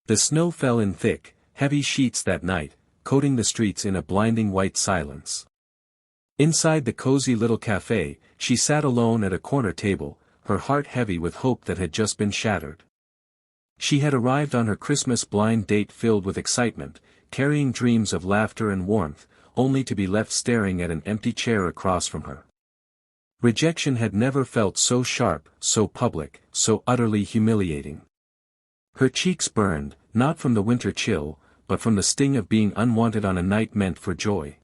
The snow fell in thick, heavy sheets that night, coating the streets in a blinding white silence. Inside the cozy little cafe, she sat alone at a corner table, her heart heavy with hope that had just been shattered. She had arrived on her Christmas blind date filled with excitement, carrying dreams of laughter and warmth, only to be left staring at an empty chair across from her. Rejection had never felt so sharp, so public, so utterly humiliating. Her cheeks burned, not from the winter chill, but from the sting of being unwanted on a night meant for joy.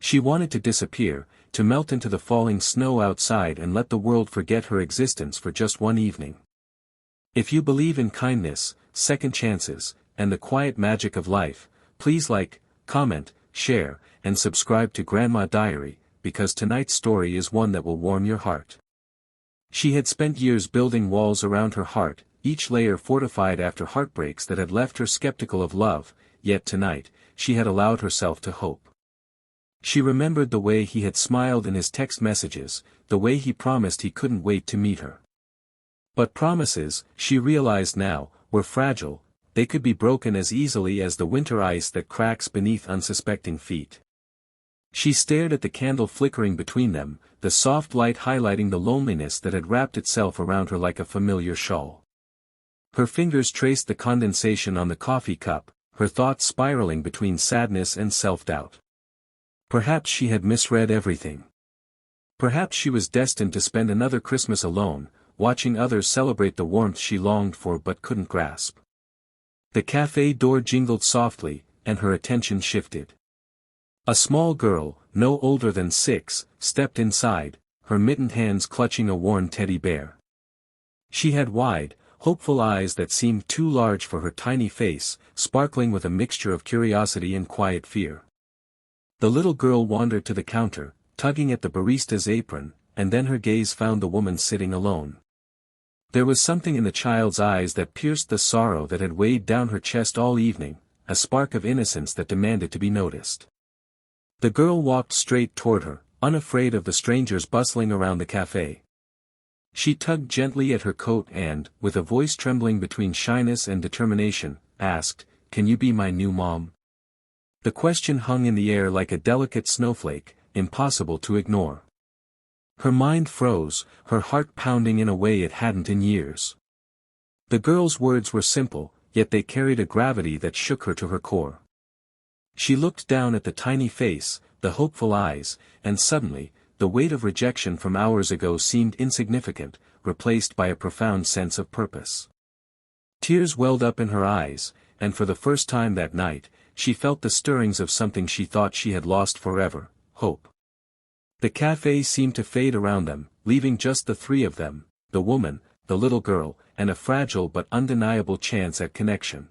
She wanted to disappear, to melt into the falling snow outside and let the world forget her existence for just one evening. If you believe in kindness, second chances, and the quiet magic of life, please like, comment, share, and subscribe to Grandma Diary, because tonight's story is one that will warm your heart. She had spent years building walls around her heart, each layer fortified after heartbreaks that had left her skeptical of love, yet tonight, she had allowed herself to hope. She remembered the way he had smiled in his text messages, the way he promised he couldn't wait to meet her. But promises, she realized now, were fragile, they could be broken as easily as the winter ice that cracks beneath unsuspecting feet. She stared at the candle flickering between them, the soft light highlighting the loneliness that had wrapped itself around her like a familiar shawl. Her fingers traced the condensation on the coffee cup, her thoughts spiraling between sadness and self-doubt. Perhaps she had misread everything. Perhaps she was destined to spend another Christmas alone, watching others celebrate the warmth she longed for but couldn't grasp. The cafe door jingled softly, and her attention shifted. A small girl, no older than 6, stepped inside, her mittened hands clutching a worn teddy bear. She had wide, hopeful eyes that seemed too large for her tiny face, sparkling with a mixture of curiosity and quiet fear. The little girl wandered to the counter, tugging at the barista's apron, and then her gaze found the woman sitting alone. There was something in the child's eyes that pierced the sorrow that had weighed down her chest all evening, a spark of innocence that demanded to be noticed. The girl walked straight toward her, unafraid of the strangers bustling around the cafe. She tugged gently at her coat and, with a voice trembling between shyness and determination, asked, "Can you be my new mom?" The question hung in the air like a delicate snowflake, impossible to ignore. Her mind froze, her heart pounding in a way it hadn't in years. The girl's words were simple, yet they carried a gravity that shook her to her core. She looked down at the tiny face, the hopeful eyes, and suddenly, the weight of rejection from hours ago seemed insignificant, replaced by a profound sense of purpose. Tears welled up in her eyes, and for the first time that night, she felt the stirrings of something she thought she had lost forever, hope. The cafe seemed to fade around them, leaving just the three of them, the woman, the little girl, and a fragile but undeniable chance at connection.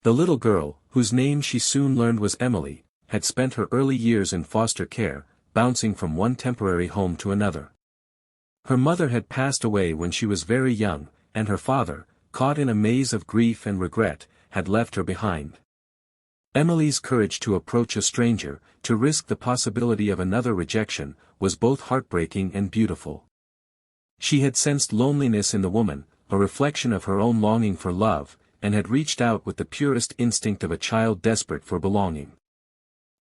The little girl, whose name she soon learned was Emily, had spent her early years in foster care, bouncing from one temporary home to another. Her mother had passed away when she was very young, and her father, caught in a maze of grief and regret, had left her behind. Emily's courage to approach a stranger, to risk the possibility of another rejection, was both heartbreaking and beautiful. She had sensed loneliness in the woman, a reflection of her own longing for love, and had reached out with the purest instinct of a child desperate for belonging.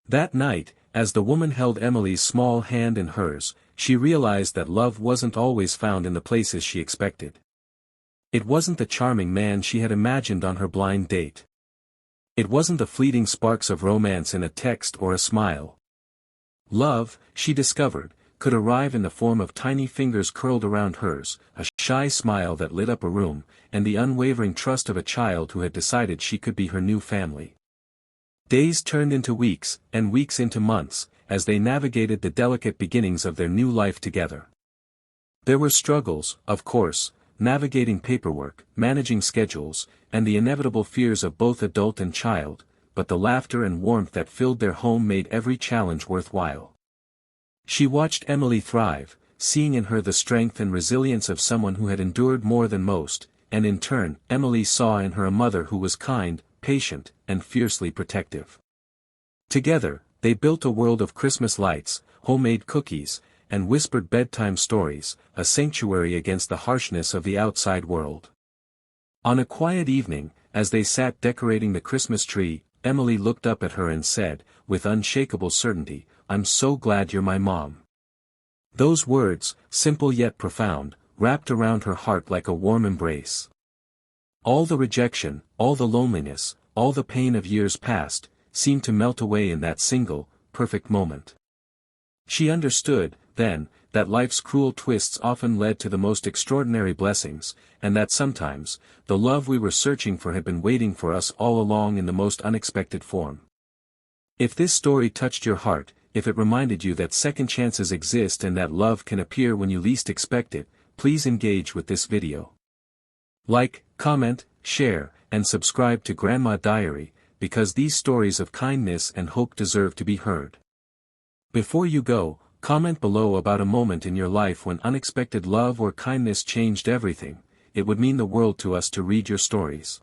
That night, as the woman held Emily's small hand in hers, she realized that love wasn't always found in the places she expected. It wasn't the charming man she had imagined on her blind date. It wasn't the fleeting sparks of romance in a text or a smile. Love, she discovered, could arrive in the form of tiny fingers curled around hers, a shy smile that lit up a room, and the unwavering trust of a child who had decided she could be her new family. Days turned into weeks, and weeks into months, as they navigated the delicate beginnings of their new life together. There were struggles, of course, navigating paperwork, managing schedules, and the inevitable fears of both adult and child, but the laughter and warmth that filled their home made every challenge worthwhile. She watched Emily thrive, seeing in her the strength and resilience of someone who had endured more than most, and in turn, Emily saw in her a mother who was kind, patient, and fiercely protective. Together, they built a world of Christmas lights, homemade cookies, and whispered bedtime stories, a sanctuary against the harshness of the outside world. On a quiet evening, As they sat decorating the Christmas tree, Emily looked up at her and said, with unshakable certainty, "I'm so glad you're my mom." Those words, simple yet profound, wrapped around her heart like a warm embrace. All the rejection, all the loneliness, all the pain of years past, seemed to melt away in that single, perfect moment. She understood, then, that life's cruel twists often led to the most extraordinary blessings, and that sometimes, the love we were searching for had been waiting for us all along in the most unexpected form. If this story touched your heart, if it reminded you that second chances exist and that love can appear when you least expect it, please engage with this video. Like, comment, share, and subscribe to Grandma Diary, because these stories of kindness and hope deserve to be heard. Before you go, comment below about a moment in your life when unexpected love or kindness changed everything. It would mean the world to us to read your stories.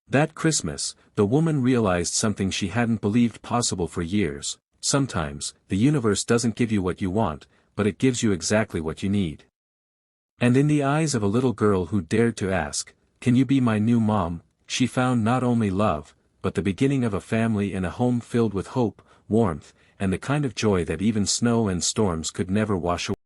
That Christmas, the woman realized something she hadn't believed possible for years. Sometimes, the universe doesn't give you what you want, but it gives you exactly what you need. And in the eyes of a little girl who dared to ask, "Can you be my new mom?" she found not only love, but the beginning of a family and a home filled with hope, warmth, and the kind of joy that even snow and storms could never wash away.